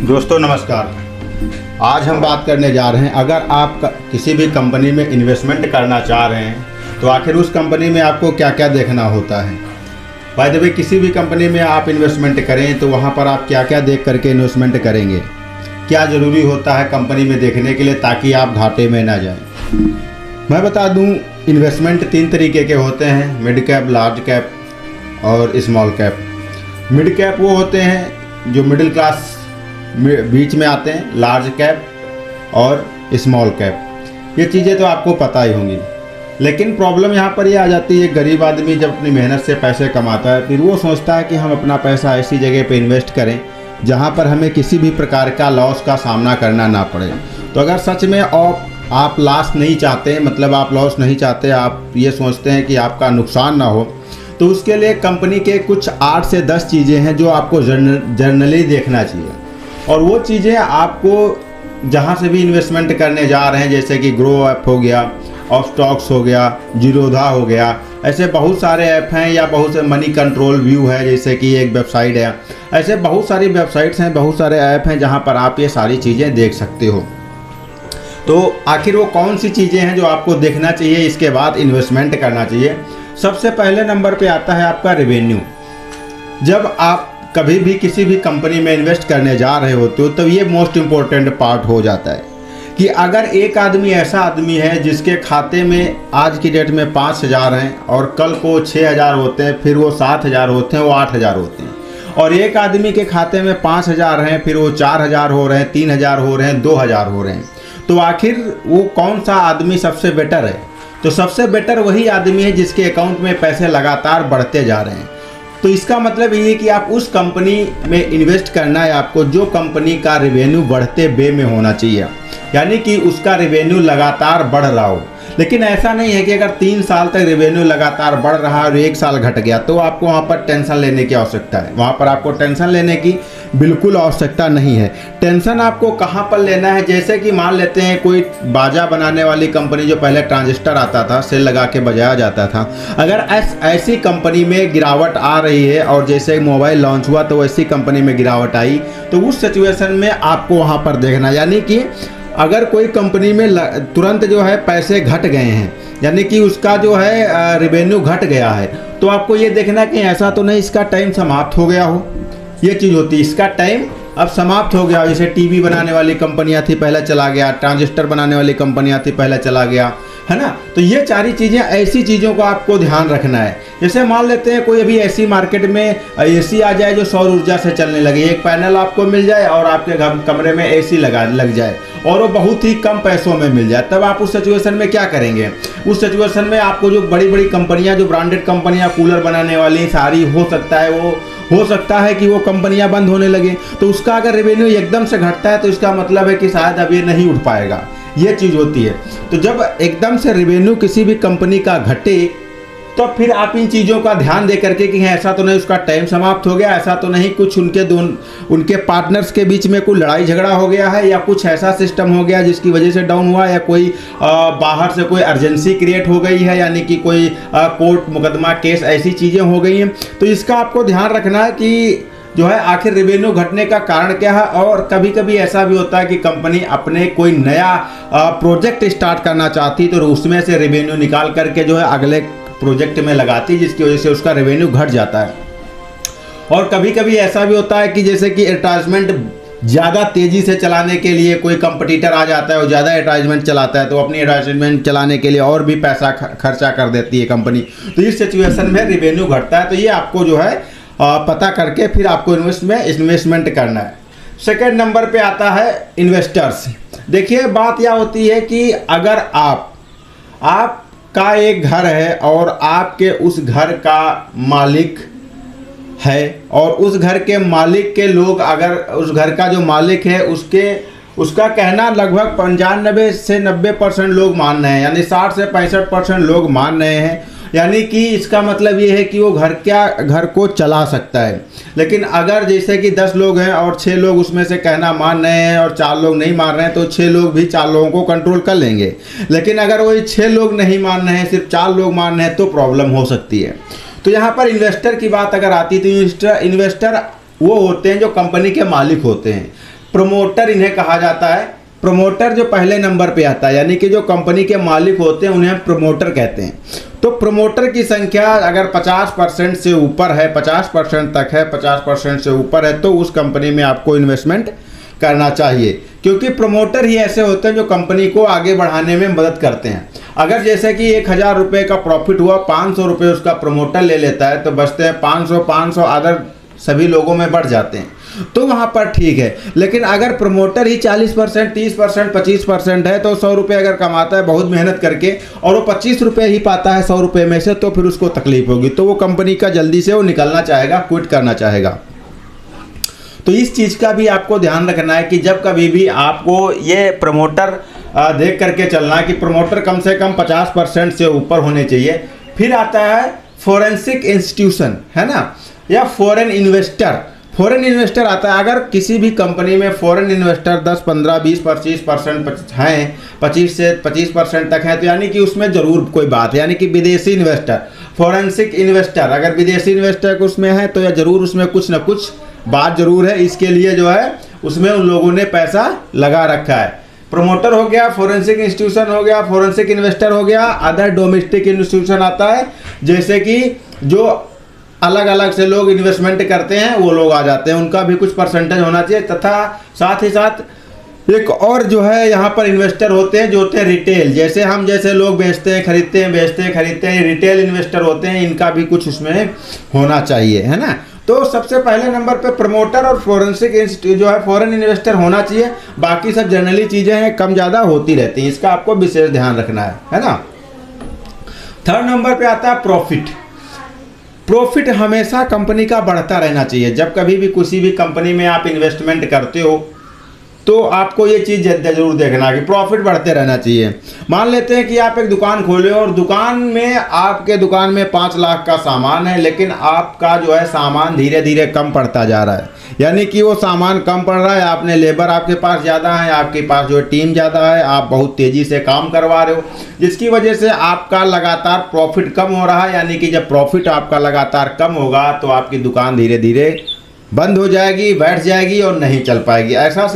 दोस्तों नमस्कार। आज हम बात करने जा रहे हैं, अगर आप किसी भी कंपनी में इन्वेस्टमेंट करना चाह रहे हैं तो आखिर उस कंपनी में आपको क्या क्या देखना होता है। बाय द वे, किसी भी कंपनी में आप इन्वेस्टमेंट करें तो वहाँ पर आप क्या क्या देख करके इन्वेस्टमेंट करेंगे, क्या ज़रूरी होता है कंपनी में देखने के लिए ताकि आप घाटे में ना जाएं। मैं बता दूं, इन्वेस्टमेंट 3 तरीके के होते हैं, मिड कैप, लार्ज कैप और स्मॉल कैप। मिड कैप वो होते हैं जो मिडिल क्लास बीच में आते हैं, लार्ज कैप और स्मॉल कैप। ये चीज़ें तो आपको पता ही होंगी, लेकिन प्रॉब्लम यहाँ पर ये आ जाती है, गरीब आदमी जब अपनी मेहनत से पैसे कमाता है फिर वो सोचता है कि हम अपना पैसा ऐसी जगह पे इन्वेस्ट करें जहाँ पर हमें किसी भी प्रकार का लॉस का सामना करना ना पड़े। तो अगर सच में आप लॉस नहीं चाहते, मतलब आप लॉस नहीं चाहते, आप ये सोचते हैं कि आपका नुकसान ना हो, तो उसके लिए कंपनी के कुछ 8 से 10 चीज़ें हैं जो आपको जर्नली देखना चाहिए। और वो चीज़ें आपको जहाँ से भी इन्वेस्टमेंट करने जा रहे हैं, जैसे कि ग्रो ऐप हो गया, ऑफ स्टॉक्स हो गया, जीरोधा हो गया, ऐसे बहुत सारे ऐप हैं, या बहुत से मनी कंट्रोल व्यू है जैसे कि एक वेबसाइट है, ऐसे बहुत सारी वेबसाइट्स हैं, बहुत सारे ऐप हैं जहाँ पर आप ये सारी चीज़ें देख सकते हो। तो आखिर वो कौन सी चीज़ें हैं जो आपको देखना चाहिए, इसके बाद इन्वेस्टमेंट करना चाहिए। सबसे पहले नंबर पे आता है आपका रेवेन्यू। जब आप कभी भी किसी भी कंपनी में इन्वेस्ट करने जा रहे होते हो तो ये मोस्ट इम्पोर्टेंट पार्ट हो जाता है कि अगर एक आदमी ऐसा आदमी है जिसके खाते में आज की डेट में 5,000 हैं और कल को 6,000 होते हैं, फिर वो 7,000 होते हैं, वो 8,000 होते हैं, और एक आदमी के खाते में 5,000 हैं, फिर वो 4,000 हो रहे हैं, 3,000 हो रहे हैं, 2,000 हो रहे हैं, तो आखिर वो कौन सा आदमी सबसे बेटर है? तो सबसे बेटर वही आदमी है जिसके अकाउंट में पैसे लगातार बढ़ते जा रहे हैं। तो इसका मतलब ये है कि आप उस कंपनी में इन्वेस्ट करना है आपको जो कंपनी का रेवेन्यू बढ़ते वे में होना चाहिए, यानी कि उसका रेवेन्यू लगातार बढ़ रहा हो। लेकिन ऐसा नहीं है कि अगर 3 साल तक रेवेन्यू लगातार बढ़ रहा है और 1 साल घट गया तो आपको वहाँ पर टेंशन लेने की आवश्यकता है। वहाँ पर आपको टेंशन लेने की बिल्कुल आवश्यकता नहीं है। टेंशन आपको कहाँ पर लेना है, जैसे कि मान लेते हैं कोई बाजा बनाने वाली कंपनी, जो पहले ट्रांजिस्टर आता था, सेल लगा के बजाया जाता था, अगर ऐसी कंपनी में गिरावट आ रही है और जैसे मोबाइल लॉन्च हुआ तो वैसी कंपनी में गिरावट आई, तो उस सिचुएशन में आपको वहाँ पर देखना, यानी कि अगर कोई कंपनी में तुरंत जो है पैसे घट गए हैं, यानी कि उसका जो है रेवेन्यू घट गया है, तो आपको ये देखना कि ऐसा तो नहीं इसका टाइम समाप्त हो गया हो। ये चीज़ होती है, इसका टाइम अब समाप्त हो गया। जैसे टीवी बनाने वाली कंपनियां थी, पहले चला गया, ट्रांजिस्टर बनाने वाली कंपनियां थी, पहले चला गया, है ना। तो ये सारी चीज़ें, ऐसी चीज़ों को आपको ध्यान रखना है। जैसे मान लेते हैं कोई अभी ऐसी मार्केट में एसी आ जाए जो सौर ऊर्जा से चलने लगे, एक पैनल आपको मिल जाए और आपके कमरे में एसी लग जाए और वो बहुत ही कम पैसों में मिल जाए, तब आप उस सिचुएशन में क्या करेंगे? उस सिचुएशन में आपको जो बड़ी बड़ी कंपनियां, जो ब्रांडेड कंपनियां कूलर बनाने वाली सारी, हो सकता है कि वो कंपनियां बंद होने लगे। तो उसका अगर रेवेन्यू एकदम से घटता है तो इसका मतलब है कि शायद अब ये नहीं उठ पाएगा। ये चीज़ होती है। तो जब एकदम से रेवेन्यू किसी भी कंपनी का घटे तो फिर आप इन चीज़ों का ध्यान दे करके कि ऐसा तो नहीं उसका टाइम समाप्त हो गया, ऐसा तो नहीं कुछ उनके पार्टनर्स के बीच में कोई लड़ाई झगड़ा हो गया है, या कुछ ऐसा सिस्टम हो गया जिसकी वजह से डाउन हुआ, या कोई बाहर से कोई अर्जेंसी क्रिएट हो गई है, यानी कि कोई कोर्ट मुकदमा केस ऐसी चीज़ें हो गई हैं। तो इसका आपको ध्यान रखना है कि जो है आखिर रेवेन्यू घटने का कारण क्या है। और कभी कभी ऐसा भी होता है कि कंपनी अपने कोई नया प्रोजेक्ट स्टार्ट करना चाहती तो उसमें से रेवेन्यू निकाल करके जो है अगले प्रोजेक्ट में लगाती, जिसकी वजह से उसका रेवेन्यू घट जाता है। और कभी कभी ऐसा भी होता है कि जैसे कि एडवर्टाइजमेंट ज़्यादा तेज़ी से चलाने के लिए कोई कंपटीटर आ जाता है और ज़्यादा एडवर्टाइजमेंट चलाता है, तो अपनी एडवर्टाइजमेंट चलाने के लिए और भी पैसा खर्चा कर देती है कंपनी, तो इस सिचुएशन में रेवेन्यू घटता है। तो ये आपको जो है पता करके फिर आपको इन्वेस्टमेंट करना है। सेकेंड नंबर पे आता है इन्वेस्टर्स। देखिए, बात यह होती है कि अगर आपका एक घर है और आपके उस घर का मालिक है, और उस घर के मालिक के लोग, अगर उस घर का जो मालिक है उसका कहना लगभग 95 से 90% लोग मान रहे हैं, यानी 60 से 65% लोग मान रहे हैं, यानी कि इसका मतलब ये है कि वो घर को चला सकता है। लेकिन अगर जैसे कि 10 लोग हैं और 6 लोग उसमें से कहना मान रहे हैं और 4 लोग नहीं मान रहे हैं, तो 6 लोग भी 4 लोगों को कंट्रोल कर लेंगे। लेकिन अगर वही 6 लोग नहीं मान रहे हैं, सिर्फ 4 लोग मान रहे हैं, तो प्रॉब्लम हो सकती है। तो यहाँ पर इन्वेस्टर की बात अगर आती तो इन्वेस्टर वो होते हैं जो कंपनी के मालिक होते हैं। प्रमोटर इन्हें कहा जाता है। प्रमोटर जो पहले नंबर पे आता है, यानी कि जो कंपनी के मालिक होते हैं उन्हें प्रमोटर कहते हैं। तो प्रमोटर की संख्या अगर 50% से ऊपर है, 50% तक है, 50% से ऊपर है, तो उस कंपनी में आपको इन्वेस्टमेंट करना चाहिए, क्योंकि प्रमोटर ही ऐसे होते हैं जो कंपनी को आगे बढ़ाने में मदद करते हैं। अगर जैसे कि 1000 रुपये का प्रॉफिट हुआ, 500 रुपये उसका प्रमोटर ले लेता है, तो बचते हैं 500 अदर सभी लोगों में बढ़ जाते हैं, तो वहाँ पर ठीक है। लेकिन अगर प्रमोटर ही 40%, 30%, 25% है, तो 100 रुपये अगर कमाता है बहुत मेहनत करके और वो 25 रुपये ही पाता है 100 रुपये में से, तो फिर उसको तकलीफ होगी, तो वो कंपनी का जल्दी से वो निकलना चाहेगा, क्विट करना चाहेगा। तो इस चीज़ का भी आपको ध्यान रखना है कि जब कभी भी आपको ये प्रमोटर देख करके चलना है कि प्रमोटर कम से कम 50% से ऊपर होने चाहिए। फिर आता है फोरेंसिक इंस्टीट्यूशन, है ना, या फॉरेन इन्वेस्टर। फॉरेन इन्वेस्टर आता है। अगर किसी भी कंपनी में फॉरेन इन्वेस्टर 10, 15, 20, 25% हैं, 25 से 25% तक हैं, तो यानी कि उसमें ज़रूर कोई बात है, यानी कि विदेशी इन्वेस्टर, फोरेंसिक इन्वेस्टर अगर विदेशी इन्वेस्टर उसमें है तो या ज़रूर उसमें कुछ ना कुछ बात ज़रूर है। इसके लिए जो है उसमें उन लोगों ने पैसा लगा रखा है। प्रमोटर हो गया, फोरेंसिक इंस्टीट्यूशन हो गया, फोरेंसिक इन्वेस्टर हो गया। अदर डोमेस्टिक इंस्टीट्यूशन आता है, जैसे कि जो अलग अलग से लोग इन्वेस्टमेंट करते हैं वो लोग आ जाते हैं, उनका भी कुछ परसेंटेज होना चाहिए। तथा साथ ही साथ एक और जो है यहाँ पर इन्वेस्टर होते हैं जो होते हैं रिटेल, जैसे हम जैसे लोग बेचते हैं, खरीदते हैं, बेचते हैं, खरीदते हैं, रिटेल इन्वेस्टर होते हैं, इनका भी कुछ उसमें होना चाहिए, है ना। तो सबसे पहले नंबर पे प्रमोटर और फोरेंसिक जो है फॉरेन इन्वेस्टर होना चाहिए। बाकी सब जनरली चीज़ें हैं, कम ज़्यादा होती रहती हैं, इसका आपको विशेष ध्यान रखना है ना। थर्ड नंबर पे आता है प्रॉफिट। प्रॉफिट हमेशा कंपनी का बढ़ता रहना चाहिए। जब कभी भी किसी भी कंपनी में आप इन्वेस्टमेंट करते हो तो आपको ये चीज़ जरूर देखना है कि प्रॉफिट बढ़ते रहना चाहिए। मान लेते हैं कि आप एक दुकान खोले और दुकान में आपके दुकान में 5 लाख का सामान है, लेकिन आपका जो है सामान धीरे धीरे कम पड़ता जा रहा है, यानी कि वो सामान कम पड़ रहा है, आपने लेबर आपके पास ज़्यादा है, आपके पास जो है टीम ज़्यादा है, आप बहुत तेज़ी से काम करवा रहे हो, जिसकी वजह से आपका लगातार प्रॉफिट कम हो रहा है। यानी कि जब प्रॉफिट आपका लगातार कम होगा तो आपकी दुकान धीरे धीरे बंद हो जाएगी, बैठ जाएगी और नहीं चल पाएगी। ऐसा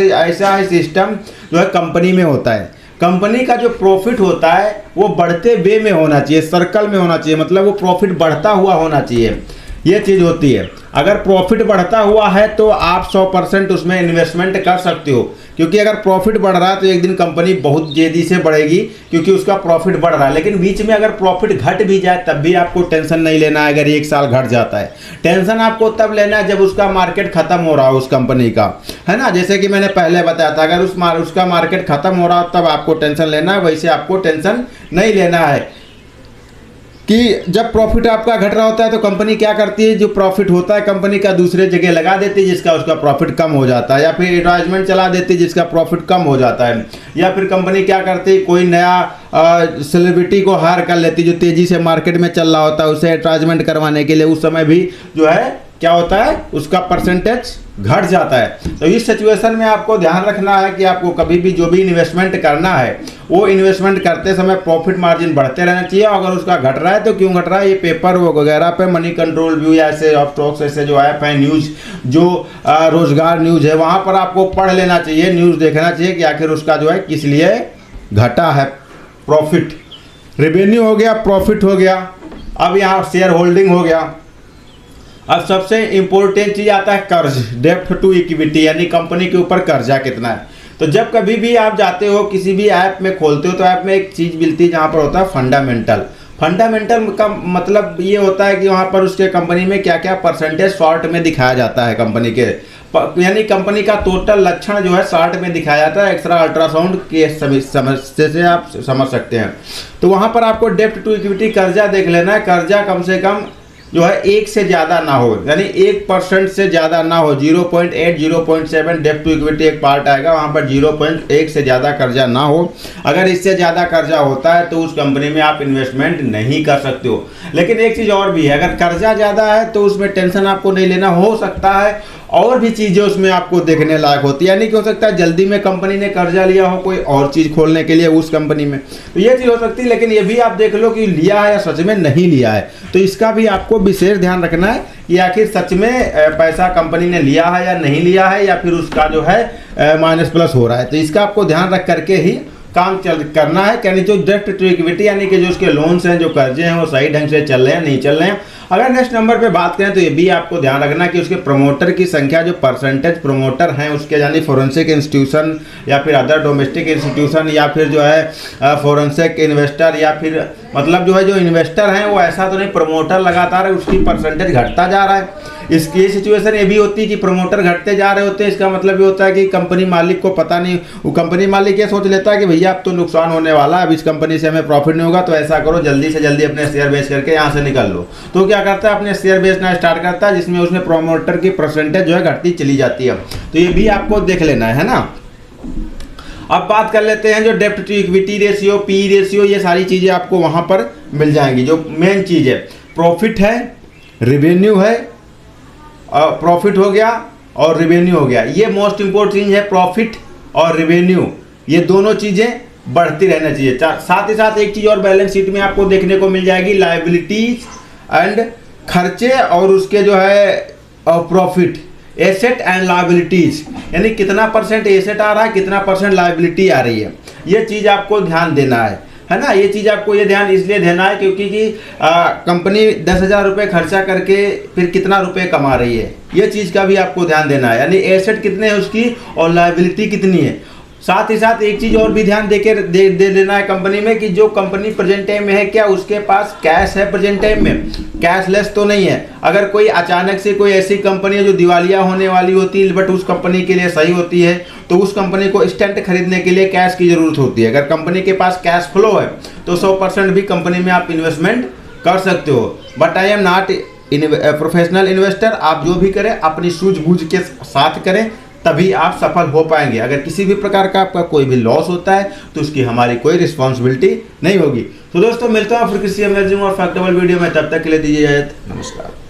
सिस्टम जो है कंपनी में होता है। कंपनी का जो प्रॉफिट होता है वो बढ़ते वे में होना चाहिए, सर्कल में होना चाहिए, मतलब वो प्रॉफिट बढ़ता हुआ होना चाहिए, ये चीज़ होती है। अगर प्रॉफिट बढ़ता हुआ है तो आप 100% उसमें इन्वेस्टमेंट कर सकते हो, क्योंकि अगर प्रॉफिट बढ़ रहा है तो एक दिन कंपनी बहुत तेज़ी से बढ़ेगी क्योंकि उसका प्रॉफिट बढ़ रहा है। लेकिन बीच में अगर प्रॉफिट घट भी जाए तब भी आपको टेंशन नहीं लेना है। अगर 1 साल घट जाता है, टेंशन आपको तब लेना है जब उसका मार्केट खत्म हो रहा हो उस कंपनी का, है ना। जैसे कि मैंने पहले बताया था, अगर उसका मार्केट खत्म हो रहा हो तब आपको टेंशन लेना है, वैसे आपको टेंशन नहीं लेना है। कि जब प्रॉफिट आपका घट रहा होता है तो कंपनी क्या करती है, जो प्रॉफिट होता है कंपनी का दूसरे जगह लगा देती है जिसका उसका प्रॉफिट कम हो जाता है, या फिर एडवर्टाइजमेंट चला देती है जिसका प्रॉफिट कम हो जाता है, या फिर कंपनी क्या करती है, कोई नया सेलिब्रिटी को हायर कर लेती है जो तेज़ी से मार्केट में चल रहा होता है, उसे एडवर्टाइजमेंट करवाने के लिए। उस समय भी जो है क्या होता है, उसका परसेंटेज घट जाता है। तो इस सिचुएशन में आपको ध्यान रखना है कि आपको कभी भी जो भी इन्वेस्टमेंट करना है वो इन्वेस्टमेंट करते समय प्रॉफिट मार्जिन बढ़ते रहना चाहिए। अगर उसका घट रहा है तो क्यों घट रहा है, ये पेपर वगैरह पे मनी कंट्रोल व्यू या ऐसे ऑफ स्टॉक्स ऐसे जो ऐप है, न्यूज़ जो रोजगार न्यूज़ है, वहाँ पर आपको पढ़ लेना चाहिए, न्यूज़ देखना चाहिए कि आखिर उसका जो है किस लिए घटा है। प्रॉफिट, रेवेन्यू हो गया, प्रॉफिट हो गया, अब यहाँ शेयर होल्डिंग हो गया। अब सबसे इम्पोर्टेंट चीज़ आता है कर्ज, डेब्ट टू इक्विटी, यानी कंपनी के ऊपर कर्जा कितना है। तो जब कभी भी आप जाते हो किसी भी ऐप में खोलते हो तो ऐप में एक चीज़ मिलती है जहाँ पर होता है फंडामेंटल। फंडामेंटल का मतलब ये होता है कि वहाँ पर उसके कंपनी में क्या क्या परसेंटेज शॉर्ट में दिखाया जाता है कंपनी के, यानी कंपनी का टोटल लक्षण जो है शॉर्ट में दिखाया जाता है, एक्स्ट्रा अल्ट्रासाउंड के समस्या से आप समझ सकते हैं। तो वहाँ पर आपको डेब्ट टू इक्विटी कर्जा देख लेना है। कर्जा कम से कम जो है 1 से ज़्यादा ना हो, यानी 1% से ज़्यादा ना हो। 0.8, 0.7 डेब्ट टू इक्विटी एक पार्ट आएगा, वहाँ पर 0.1 से ज़्यादा कर्जा ना हो। अगर इससे ज़्यादा कर्जा होता है तो उस कंपनी में आप इन्वेस्टमेंट नहीं कर सकते हो। लेकिन एक चीज़ और भी है, अगर कर्जा ज़्यादा है तो उसमें टेंशन आपको नहीं लेना, हो सकता है और भी चीज़ें उसमें आपको देखने लायक होती है, यानी कि हो सकता है जल्दी में कंपनी ने कर्जा लिया हो कोई और चीज़ खोलने के लिए उस कंपनी में, तो ये चीज़ हो सकती है। लेकिन ये भी आप देख लो कि लिया है या सच में नहीं लिया है, तो इसका भी आपको आपको विशेष ध्यान रखना है कि आखिर सच में पैसा कंपनी ने लिया है या नहीं लिया है, या फिर उसका जो है माइनस प्लस हो रहा है। तो इसका आपको ध्यान रख करके ही काम करना है। यानी जो डेब्ट टू इक्विटी यानी कि जो उसके लोन्स हैं, जो कर्जे हैं, वो सही ढंग से चल रहे हैं नहीं चल रहे हैं। अगर नेक्स्ट नंबर पे बात करें तो ये भी आपको ध्यान रखना कि उसके प्रमोटर की संख्या, जो परसेंटेज प्रमोटर हैं उसके, यानी फोरेंसिक इंस्टीट्यूशन या फिर अदर डोमेस्टिक इंस्टीट्यूशन या फिर जो है फोरेंसिक इन्वेस्टर या फिर मतलब जो है जो इन्वेस्टर हैं वो ऐसा तो नहीं, प्रमोटर लगातार उसकी परसेंटेज घटता जा रहा है। इसकी सिचुएशन ये भी होती है कि प्रमोटर घटते जा रहे होते हैं। इसका मतलब ये होता है कि कंपनी मालिक को पता नहीं, वो कंपनी मालिक ये सोच लेता है कि भैया अब तो नुकसान होने वाला है, अब इस कंपनी से हमें प्रॉफिट नहीं होगा, तो ऐसा करो जल्दी से जल्दी अपने शेयर बेच करके यहाँ से निकल लो। तो क्या करता है, अपने शेयर बेचना स्टार्ट करता है, जिसमें उसमें प्रमोटर की परसेंटेज जो है घटती चली जाती है। तो ये भी आपको देख लेना है ना। अब बात कर लेते हैं जो डेब्ट to equity ratio, P ratio, ये सारी चीज़ें आपको वहाँ पर मिल जाएंगी। जो मेन चीज़ है प्रॉफिट है, रेवेन्यू है, प्रॉफिट हो गया और रेवेन्यू हो गया। ये मोस्ट इंपोर्टेंट चीज़ है, प्रॉफिट और रेवेन्यू, ये दोनों चीज़ें बढ़ती रहना चाहिए। साथ ही साथ एक चीज़ और बैलेंस शीट में आपको देखने को मिल जाएगी, लायबिलिटीज एंड खर्चे और उसके जो है प्रॉफिट, एसेट एंड लायबिलिटीज, यानी कितना परसेंट एसेट आ रहा है, कितना परसेंट लायबिलिटी आ रही है। ये चीज़ आपको ध्यान देना है ना। ये चीज़ आपको ये ध्यान इसलिए देना है क्योंकि कंपनी 10,000 रुपये खर्चा करके फिर कितना रुपए कमा रही है, ये चीज़ का भी आपको ध्यान देना है। यानी एसेट कितने हैं उसकी और लायबिलिटी कितनी है। साथ ही साथ एक चीज़ और भी ध्यान दे देना है कंपनी में कि जो कंपनी प्रेजेंट टाइम में है, क्या उसके पास कैश है प्रेजेंट टाइम में, कैशलेस तो नहीं है। अगर कोई अचानक से कोई ऐसी कंपनी है जो दिवालिया होने वाली होती है बट उस कंपनी के लिए सही होती है, तो उस कंपनी को इंस्टेंट खरीदने के लिए कैश की ज़रूरत होती है। अगर कंपनी के पास कैश फ्लो है तो 100% भी कंपनी में आप इन्वेस्टमेंट कर सकते हो। But I am not professional investor. आप जो भी करें अपनी सूझबूझ के साथ करें, तभी आप सफल हो पाएंगे। अगर किसी भी प्रकार का आपका कोई भी लॉस होता है तो उसकी हमारी कोई रिस्पॉन्सिबिलिटी नहीं होगी। तो दोस्तों मिलता हूँ फिर किसी अमेजिंग और फैक्टेबल वीडियो में, तब तक के लिए दीजिए इजाजत, नमस्कार।